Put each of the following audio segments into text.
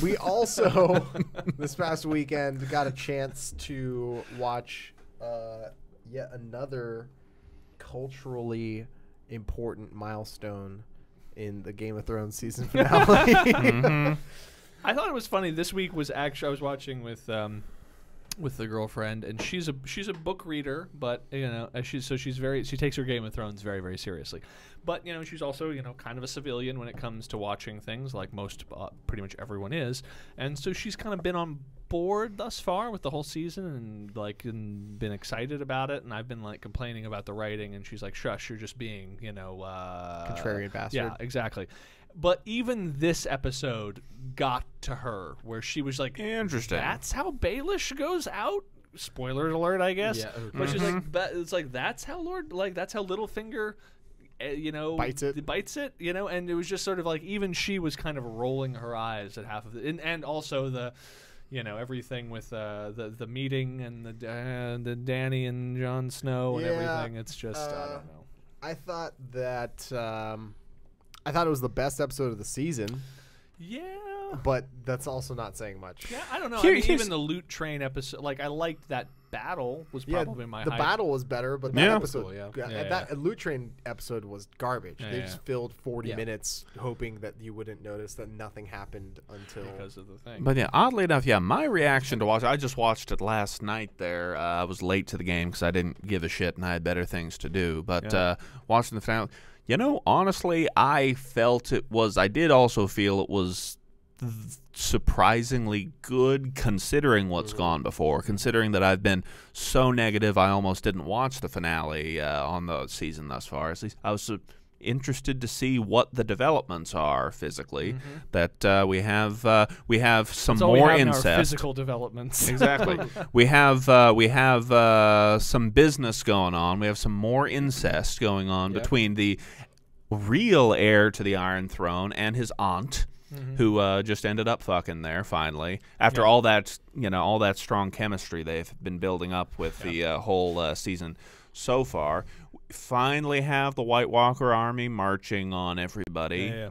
We also, this past weekend, got a chance to watch yet another culturally important milestone in the Game of Thrones season finale. I thought it was funny. This week was actually I was watching with the girlfriend, and she's a book reader, but she takes her Game of Thrones very, very seriously. But she's also kind of a civilian when it comes to watching things, like most pretty much everyone is, and so she's kind of been on board thus far with the whole season and been excited about it. And I've been like complaining about the writing, and she's like, "Shush, you're just being Contrarian bastard." Yeah, exactly. But even this episode got to her, where she was like, "Interesting. That's how Baelish goes out." Spoiler alert, I guess. Yeah, okay. But she's like, "It's like that's how Littlefinger, bites it." And it was just sort of like even she was kind of rolling her eyes at half of it, and also the. Everything with the meeting and the Dany and Jon Snow and everything. It's just I don't know. I thought that I thought it was the best episode of the season. Yeah, but that's also not saying much. Yeah, I don't know. Even the loot train episode, like I liked that battle was probably my. The battle was better, but that episode, that loot train episode was garbage. They just filled 40 minutes hoping that you wouldn't notice that nothing happened until because of the thing. But oddly enough, my reaction to watch it, I just watched it last night. There, I was late to the game because I didn't give a shit and I had better things to do. But watching the finale. Honestly, I felt it was. I did also feel it was surprisingly good, considering what's gone before. Considering that I've been so negative, I almost didn't watch the finale on the season thus far. At least I was interested to see what the developments are physically. That we have some more incest. Our physical developments. Exactly. we have some business going on. We have some more incest going on between the real heir to the Iron Throne and his aunt, who just ended up fucking there finally after all that all that strong chemistry they've been building up with the whole season so far. Finally have the White Walker army marching on everybody.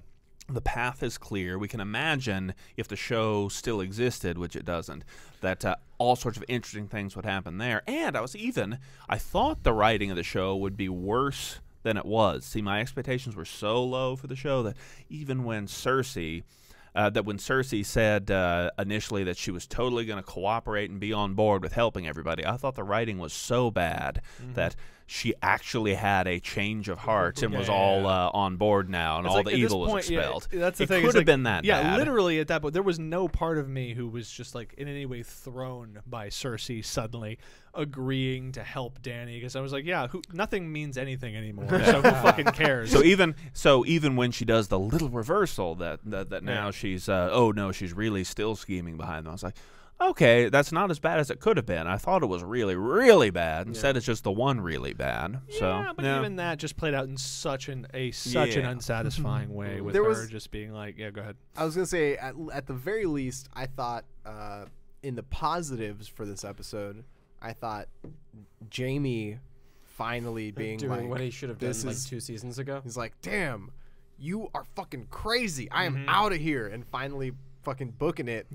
The path is clear. We can imagine if the show still existed, which it doesn't, that all sorts of interesting things would happen there. And I thought the writing of the show would be worse than it was. See, my expectations were so low for the show that even when Cersei said initially that she was totally going to cooperate and be on board with helping everybody, I thought the writing was so bad that she actually had a change of heart and was all on board now, and all the evil was expelled. That's the thing. It could have been that bad. Yeah, literally at that point, there was no part of me who was just like in any way thrown by Cersei suddenly agreeing to help Dany, because I was like, nothing means anything anymore. So who fucking cares? So even when she does the little reversal that now she's she's really still scheming behind them, I was like, okay, that's not as bad as it could have been. I thought it was really, really bad. Instead, it's just the one really bad. But even that just played out in such an unsatisfying way, with her just being like, go ahead. I was gonna say, at the very least, I thought in the positives for this episode, I thought Jaime finally being doing what he should have done like 2 seasons ago. He's like, damn, you are fucking crazy. I am out of here, and finally fucking booking it.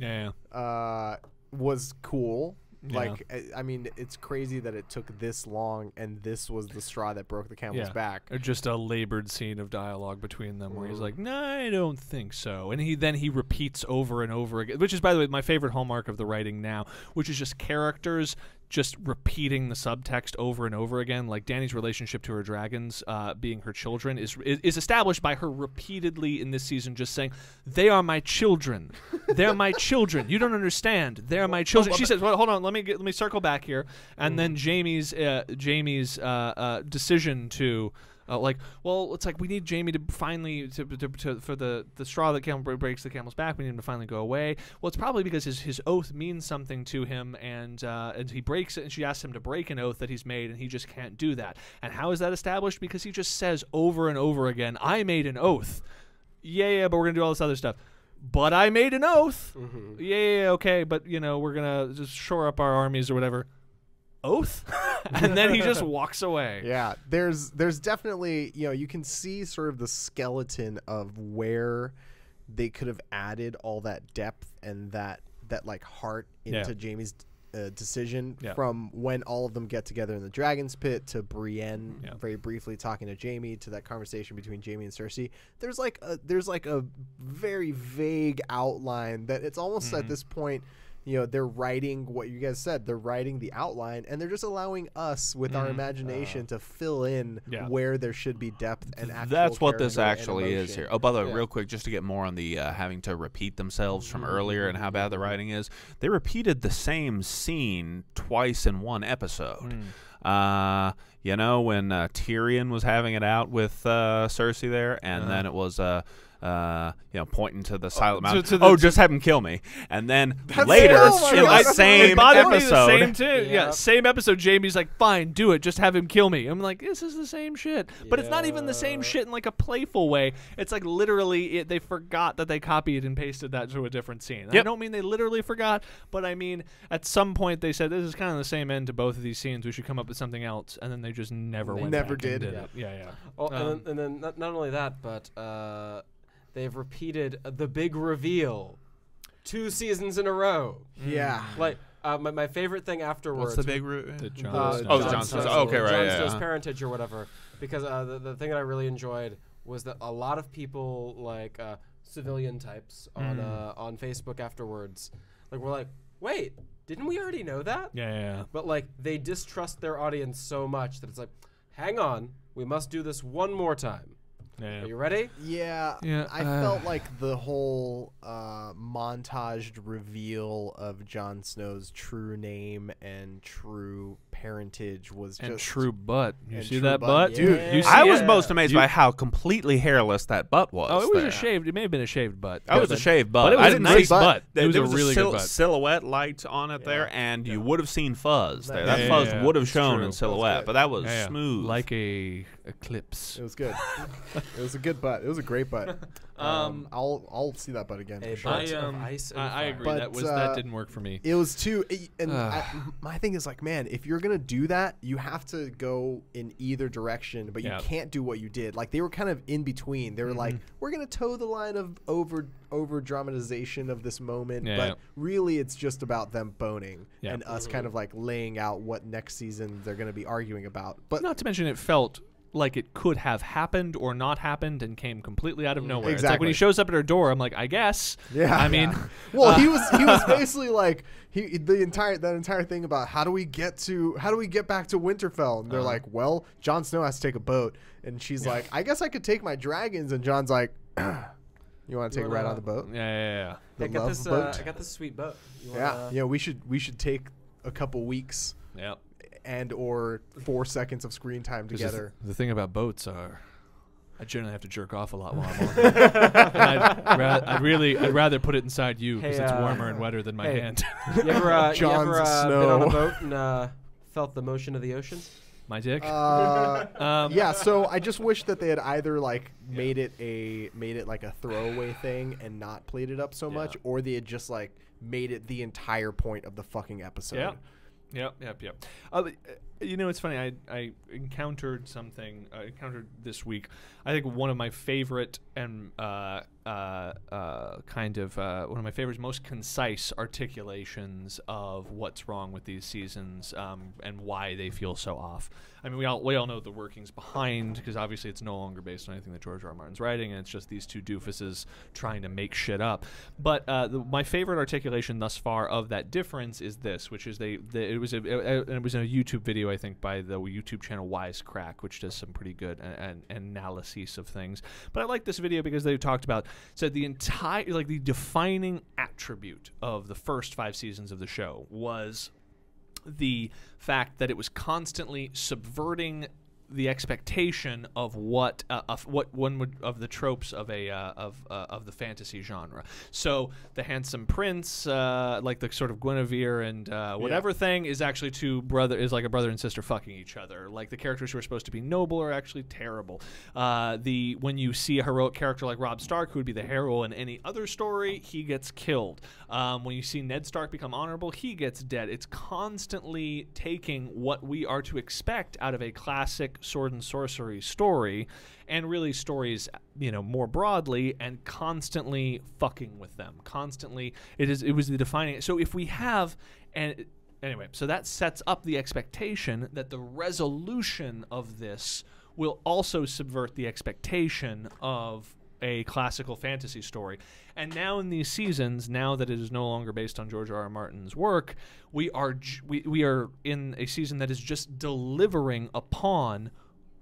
Was cool. Like, I mean, it's crazy that it took this long, and this was the straw that broke the camel's back. Or just a labored scene of dialogue between them where he's like, "No, I don't think so," and he repeats over and over again, which is, by the way, my favorite hallmark of the writing now, which is just characters just repeating the subtext over and over again. Like Dany's relationship to her dragons, being her children, is established by her repeatedly in this season just saying, "They are my children. They're my children. You don't understand. They're my children." She says, "Well, hold on. Let me circle back here." And then Jaime's decision to. It's like we need Jaime to finally for the straw that breaks the camel's back. We need him to finally go away. Well, it's probably because his oath means something to him, and he breaks it. And she asks him to break an oath that he's made, and he just can't do that. And how is that established? Because he just says over and over again, "I made an oath." Yeah, but we're gonna do all this other stuff. But I made an oath. Yeah, okay, but we're gonna just shore up our armies or whatever. Oath. And then he just walks away. Yeah, there's definitely, you can see sort of the skeleton of where they could have added all that depth and that like heart into Jaime's decision from when all of them get together in the Dragon's Pit to Brienne very briefly talking to Jaime to that conversation between Jaime and Cersei. There's like a very vague outline that it's almost at this point, you know, they're writing what you guys said. They're writing the outline, and they're just allowing us with our imagination to fill in where there should be depth and actual That's what this character actually and is here. Oh, by the way, real quick, just to get more on the having to repeat themselves from earlier and how bad the writing is, they repeated the same scene twice in one episode. You know, when Tyrion was having it out with Cersei there, and then it was you know, pointing to the Silent Mountain. Just have him kill me. And then later, in the same episode, same episode, Jaime's like, fine, do it. Just have him kill me. I'm like, this is the same shit. But it's not even the same shit in like a playful way. It's like literally they forgot that they copied and pasted that to a different scene. I don't mean they literally forgot, but I mean at some point they said, this is kind of the same end to both of these scenes. We should come up with something else. And then they just never went back and did it. Oh, and then not only that, but they've repeated the big reveal 2 seasons in a row. Yeah. Like, my favorite thing afterwards. What's the big reveal? Jon Snow's. Okay, right. Jon Snow's parentage or whatever. Because the thing that I really enjoyed was that a lot of people, like civilian types on Facebook afterwards, like were like, wait, didn't we already know that? Yeah. But like they distrust their audience so much that it's like, hang on, we must do this one more time. Are you ready? Yeah. I felt like the whole montaged reveal of Jon Snow's true name and true parentage was and just true butt. You see that butt, yeah. dude? You see I was most amazed by how completely hairless that butt was. Oh, it was a shaved. It may have been a shaved butt. It was a shaved butt. But it was a nice butt. It was there a really good butt. Silhouette light on it there, and you would have seen fuzz there. That fuzz would have shown in silhouette, but that was smooth, like a eclipse. It was good. It was a good butt. It was a great butt. I'll see that butt again. For sure. I agree. But, that didn't work for me. It was too. And my thing is like, man, if you're gonna do that, you have to go in either direction, but you can't do what you did. Like they were kind of in between. They were like, we're gonna toe the line of over dramatization of this moment, but really it's just about them boning and us kind of like laying out what next season they're gonna be arguing about. But not to mention, it felt like it could have happened or not happened and came completely out of nowhere. Exactly. It's like when he shows up at her door, I'm like, I guess. Yeah. I mean, well, he was basically like that entire thing about how do we get back to Winterfell? And they're like, well, Jon Snow has to take a boat, and she's like, I guess I could take my dragons, and Jon's like, you want to take a ride on the boat? Yeah. I got this sweet boat. We should take a couple weeks. Yeah. And or 4 seconds of screen time together. The thing about boats are, I generally have to jerk off a lot while I'm on it. I'd rather put it inside you because it's warmer and wetter than my hand. You ever been on a boat and felt the motion of the ocean? My dick. Yeah. So I just wish that they had either like made it like a throwaway thing and not played it up so much, or they had just like made it the entire point of the fucking episode. Yeah. Yep. You know, it's funny. I encountered something. Encountered this week. I think one of my favorite and one of my favorite, most concise articulations of what's wrong with these seasons and why they feel so off. I mean, we all know the workings behind, because obviously it's no longer based on anything that George R. R. Martin's writing, and it's just these two doofuses trying to make shit up. But my favorite articulation thus far of that difference is this, which is it was a YouTube video, I think, by the YouTube channel Wisecrack, which does some pretty good analyses of things. But I like this video because they talked about the defining attribute of the first 5 seasons of the show was the fact that it was constantly subverting the expectation of what one would of the tropes of the fantasy genre. So the handsome prince, like the sort of Guinevere and whatever thing, is actually is like a brother and sister fucking each other. Like the characters who are supposed to be noble are actually terrible. When you see a heroic character like Robb Stark, who would be the hero in any other story, he gets killed. When you see Ned Stark become honorable, he gets dead. It's constantly taking what we are to expect out of a classic sword and sorcery story, and really stories, more broadly, and constantly fucking with them. Constantly, it was the defining. So if we have, and anyway, so that sets up the expectation that the resolution of this will also subvert the expectation of a classical fantasy story. And now in these seasons, now that it is no longer based on George R.R. Martin's work, we are in a season that is just delivering upon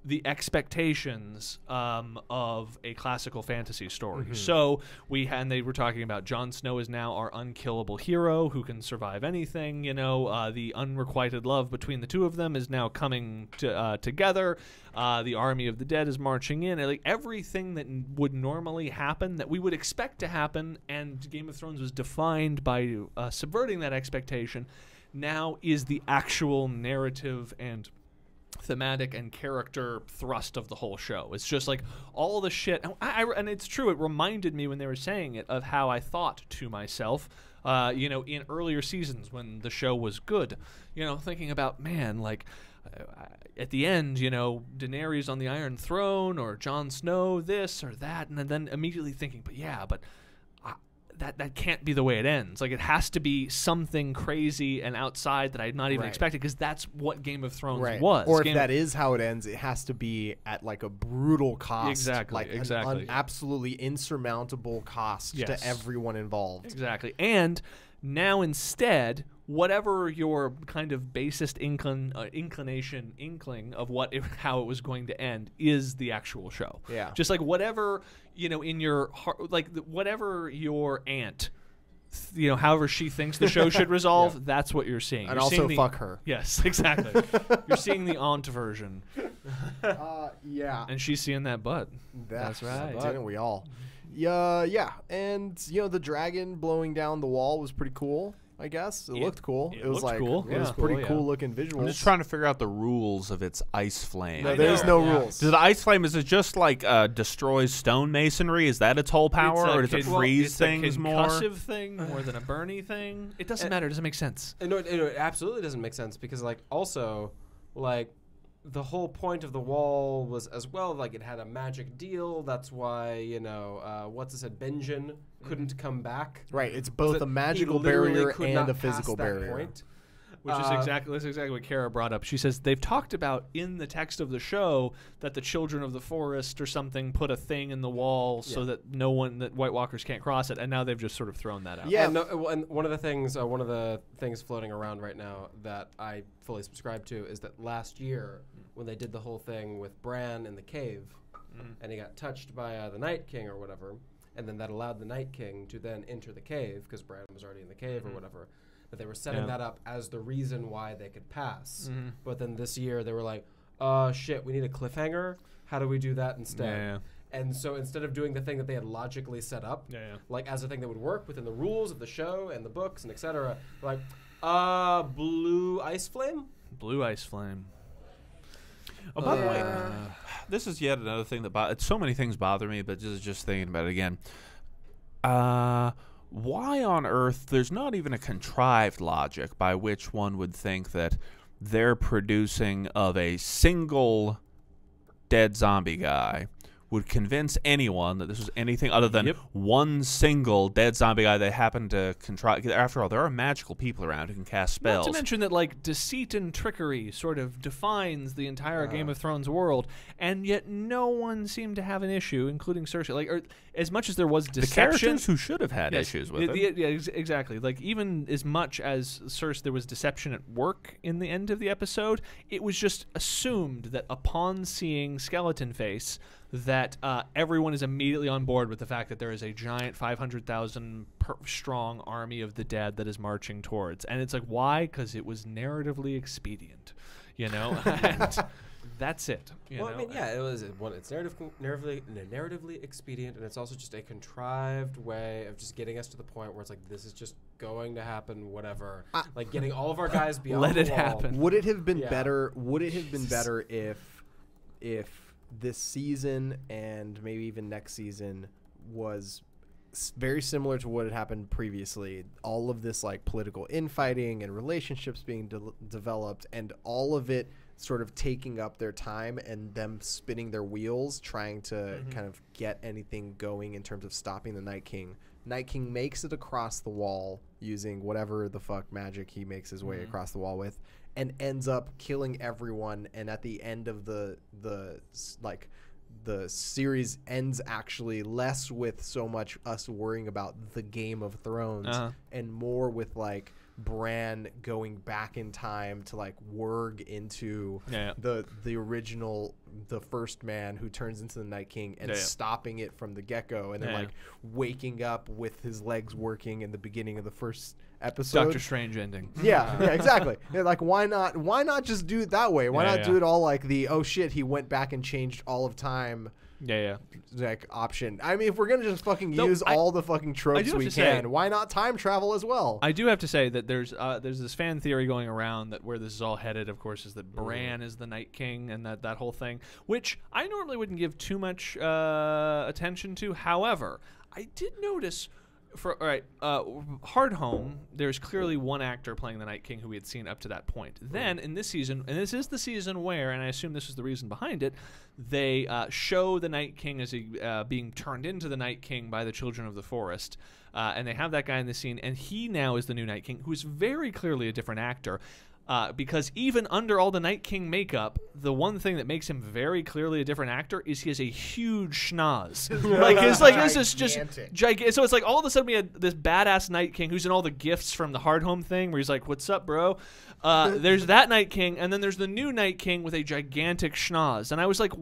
the expectations of a classical fantasy story. So they were talking about Jon Snow is now our unkillable hero who can survive anything. The unrequited love between the two of them is now coming together. The army of the dead is marching in. Like everything that would normally happen, that we would expect to happen, and Game of Thrones was defined by subverting that expectation, now is the actual narrative and thematic and character thrust of the whole show. It's just like all the shit, and it's true, it reminded me when they were saying it of how I thought to myself in earlier seasons when the show was good, thinking about, man, like at the end, Daenerys on the Iron Throne, or Jon Snow this or that, and then immediately thinking, but that can't be the way it ends. Like, it has to be something crazy and outside that I had not even expected, because that's what Game of Thrones was. Or if that is how it ends, it has to be at like a brutal cost. Exactly. An absolutely insurmountable cost to everyone involved. Exactly. And now instead, whatever your kind of basest inkling of how it was going to end is the actual show. Yeah. Just like whatever, in your heart, like whatever your aunt, however she thinks the show should resolve, that's what you're seeing. And you're also seeing fuck her. Yes, exactly. You're seeing the aunt version. Yeah. And she's seeing that butt. That's right. Didn't we all? Yeah. And, the dragon blowing down the wall was pretty cool. I guess it looked cool. It was like cool. It was pretty cool looking visuals. I'm just trying to figure out the rules of its ice flame. No, there's no rules. Does the ice flame, is it just like destroys stonemasonry? Is that its whole power, or does it freeze things more? It's a concussive thing more than a burny thing. It doesn't matter. It doesn't make sense. No, it absolutely doesn't make sense, because the whole point of the wall was as well, like, it had a magic deal. That's why, Benjen couldn't come back. Right, it's both a magical barrier and a physical barrier. Point. Which is exactly what Kara brought up. She says they've talked about in the text of the show that the children of the forest or something put a thing in the wall so that that White Walkers can't cross it, and now they've just sort of thrown that out. Yeah, and one of the things floating around right now that I fully subscribe to is that last year when they did the whole thing with Bran in the cave, and he got touched by the Night King or whatever, and then that allowed the Night King to then enter the cave because Bran was already in the cave or whatever. That they were setting that up as the reason why they could pass. But then this year they were like, shit, we need a cliffhanger. How do we do that instead? Yeah. And so instead of doing the thing that they had logically set up, like as a thing that would work within the rules of the show and the books and etc., like, blue ice flame? Blue ice flame. Oh, by the way, this is yet another thing that so many things bother me, but just thinking about it again. Why on earth there's not even a contrived logic by which one would think that their producing of a single dead zombie guy would convince anyone that this was anything other than one single dead zombie guy they happen to contrive. After all, there are magical people around who can cast spells. Not to mention that, like, deceit and trickery sort of defines the entire Game of Thrones world, and yet no one seemed to have an issue, including Cersei. Like, or as much as there was deception, the characters who should have had issues with it. Yeah, exactly. Like, even as much as Cersei, there was deception at work in the end of the episode, it was just assumed that upon seeing Skeleton Face, that everyone is immediately on board with the fact that there is a giant 500,000 strong army of the dead that is marching towards. And it's like, why? Because it was narratively expedient, and that's it. I mean, yeah, it's narratively expedient, and it's also just a contrived way of just getting us to the point where it's like, this is just going to happen, whatever. Like, getting all of our guys beyond let the it wall. happen. Would it have been better? Would it have been better if this season and maybe even next season was very similar to what had happened previously? All of this, like, political infighting and relationships being developed, and all of it sort of taking up their time and them spinning their wheels trying to kind of get anything going in terms of stopping the Night King. Night King makes it across the wall using whatever the fuck magic he makes his way across the wall with, and ends up killing everyone. And at the end of the series ends actually less with so much us worrying about the Game of Thrones and more with like Bran going back in time to like warg into the original, the first man who turns into the Night King, and stopping it from the get-go, and then like waking up with his legs working in the beginning of the first episode. Doctor Strange ending. Yeah, exactly. Like why not just do it that way? Why not do it all like the oh shit, he went back and changed all of time like option. I mean, if we're gonna just fucking use all the fucking tropes we can, why not time travel as well? I do have to say that there's this fan theory going around that where this is all headed, of course, is that Bran is the Night King and that whole thing, which I normally wouldn't give too much attention to. However, I did notice Hard Home, there's clearly one actor playing the Night King who we had seen up to that point. Then in this season, and this is the season where, and I assume this is the reason behind it, they show the Night King as being turned into the Night King by the Children of the Forest. And they have that guy in the scene, and he now is the new Night King, who is very clearly a different actor. Because even under all the Night King makeup, the one thing that makes him very clearly a different actor is he has a huge schnoz. This is just gigantic. So it's like all of a sudden we had this badass Night King who's in all the gifts from the Hard Home thing, where he's like, "What's up, bro?" There's that Night King, and then there's the new Night King with a gigantic schnoz. And I was like,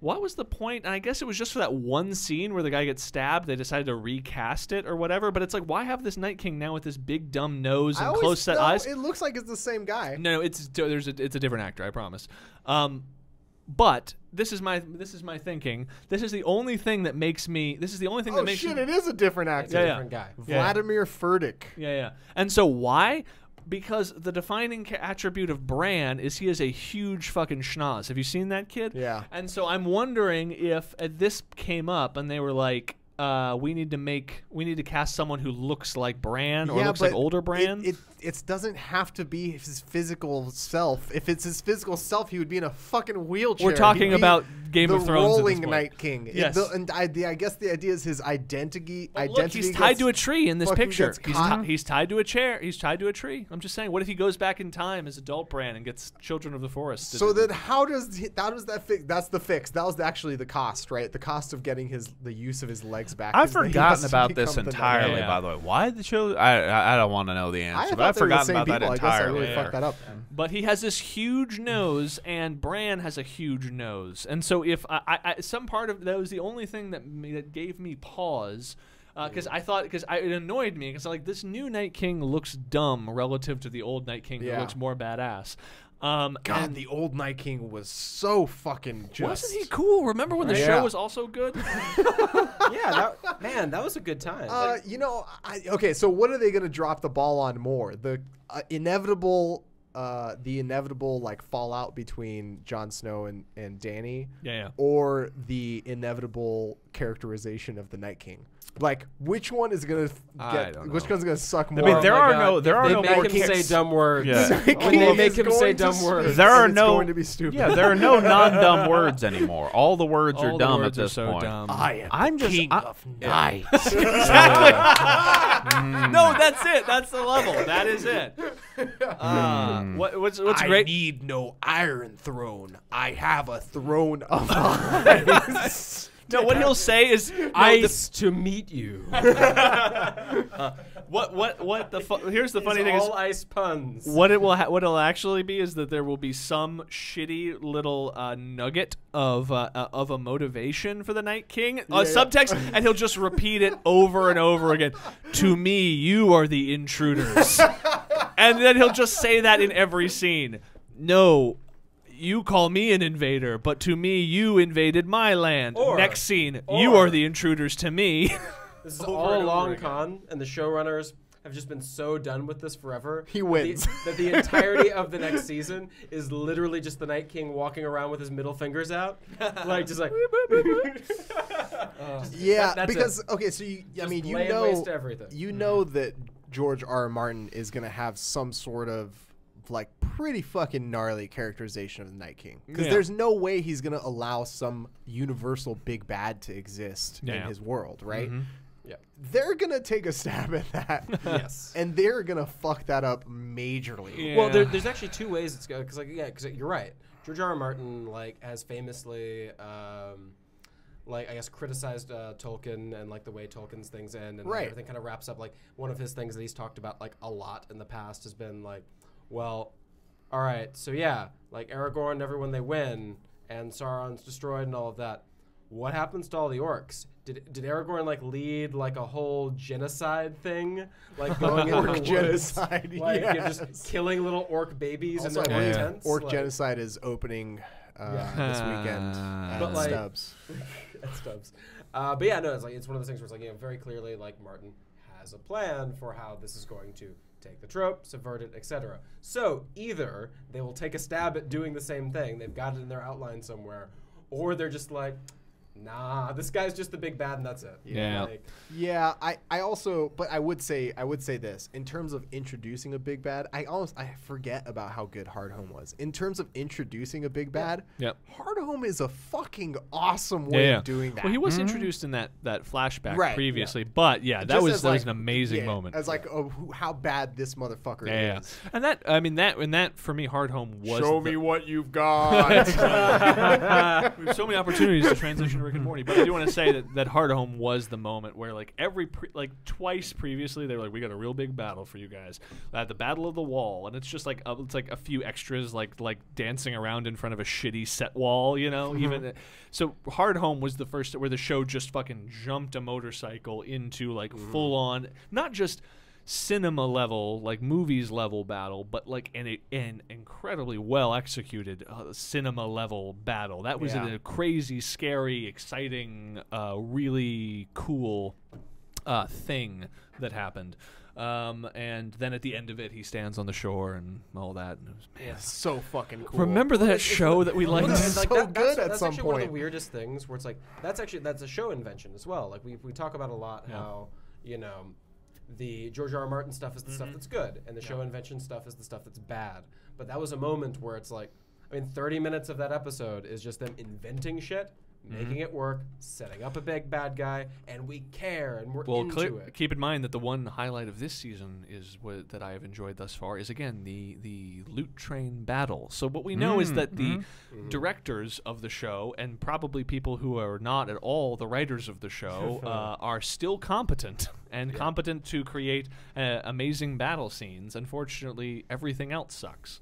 what was the point? And I guess it was just for that one scene where the guy gets stabbed. They decided to recast it or whatever. But it's like, why have this Night King now with this big dumb nose and close set eyes? It looks like it's the same guy. No, it's a different actor. I promise. But this is my thinking. This is the only thing that makes me. This is the only thing that makes. Oh shit! It is a different actor. It's a different guy. Vladimir Furtick. Yeah. And so why? Because the defining attribute of Bran is he has a huge fucking schnoz. Have you seen that kid? Yeah. And so I'm wondering if this came up and they were like, we need to cast someone who looks like Bran or looks like older Bran. It doesn't have to be his physical self. If it's his physical self, he would be in a fucking wheelchair. We're talking about Game of Thrones. The rolling Night King. Yes. I guess the idea is his identity. Look, he's tied to a tree in this picture. He's tied to a chair. He's tied to a tree. I'm just saying, what if he goes back in time as adult Bran and gets Children of the Forest? So then how does that fix? That's the fix. That was actually the cost, right? The cost of getting the use of his legs back. I've forgotten about this entirely, by the way. Why the children? I don't want to know the answer, but I've forgotten about that entirely. I guess I really fucked that up. But he has this huge nose, and Bran has a huge nose. And so if some part of that was the only thing that gave me pause, because it annoyed me, because like this new Night King looks dumb relative to the old Night King who looks more badass. God, the old Night King was so fucking just... Wasn't he cool? Remember when the show was also good? That was a good time. Okay, so what are they going to drop the ball on more? The inevitable like fallout between Jon Snow and Dany? Or the inevitable characterization of the Night King? Like, which one is gonna which one's gonna suck more? I mean, there are no more kicks. Say dumb words. Yeah. When they make him say dumb words, there are no going to be stupid. Yeah, there are no non-dumb words anymore. All the words are dumb at this point. Dumb. I'm just king of night. Exactly. No, that's it. That's the level. That is it. What's great? I need no Iron Throne. I have a throne of ice. No, what he'll say is ice to meet you. Here's the funny thing is all ice puns. What it'll actually be is that there will be some shitty little nugget of a motivation for the Night King, subtext, and he'll just repeat it over and over again. To me, you are the intruders, and then he'll just say that in every scene. No. You call me an invader, but to me, you invaded my land. Next scene, you are the intruders to me. This is all a long con, and the showrunners have just been so done with this forever. He wins. That the entirety of the next season is literally just the Night King walking around with his middle fingers out. That's because, it. Okay, so you know that George R.R. Martin is going to have some sort of like pretty fucking gnarly characterization of the Night King. Because there's no way he's going to allow some universal big bad to exist in his world, right? Yeah. They're going to take a stab at that. Yes. And they're going to fuck that up majorly. Yeah. Well, there's actually two ways it's going. Because you're right. George R. R. Martin, like, has famously, like, I guess, criticized Tolkien and, like, the way Tolkien's things end. And like, everything kind of wraps up. Like, one of his things that he's talked about, like, a lot in the past has been, like, well, all right, so yeah, like, Aragorn and everyone, they win, and Sauron's destroyed and all of that. What happens to all the orcs? Did Aragorn, like, lead, like, a whole genocide thing? Like, going into the genocide, woods, like, just killing little orc babies also, in their tents? Orc like, genocide is opening this weekend at But, like, Stubbs. at Stubbs. But yeah, no, it's one of those things where it's like, you know, very clearly, like, Martin has a plan for how this is going to take the trope, subvert it, etc. So either they will take a stab at doing the same thing, they've got it in their outline somewhere, or they're just like, nah, this guy's just the big bad and that's it. Like, I also, but I would say this in terms of introducing a big bad. I forget about how good Hardhome was in terms of introducing a big bad. Hardhome is a fucking awesome way of doing that. Well, he was introduced in that flashback previously, but that was an amazing moment. As like, how bad this motherfucker is. And that for me, Hardhome was. Show me what you've got. We have so many opportunities to transition to Rick and Morty, but I do want to say that Hardhome was the moment where, like, twice previously they were like, we got a real big battle for you guys at the Battle of the Wall, and it's just like it's like a few extras like dancing around in front of a shitty set wall, you know. Even so, Hardhome was the first where the show just fucking jumped a motorcycle into like full on, not just cinema level, like movies level battle, but like an incredibly well executed cinema level battle. That was a crazy, scary, exciting, really cool thing that happened. And then at the end of it, he stands on the shore and all that. And it was, so fucking cool. Remember that show that we liked? That's so good at that's some actually point. One of the weirdest things where it's like that's a show invention as well. Like we talk about a lot how, you know, the George R. R. Martin stuff is the stuff that's good, and the show invention stuff is the stuff that's bad. But that was a moment where it's like, I mean, 30 minutes of that episode is just them inventing shit, making it work, setting up a big bad guy, and we care, and we're into it. Keep in mind that the one highlight of this season is that I have enjoyed thus far is, again, the loot train battle. So what we know is that the directors of the show, and probably people who are not at all the writers of the show, are still competent and competent to create amazing battle scenes. Unfortunately, everything else sucks.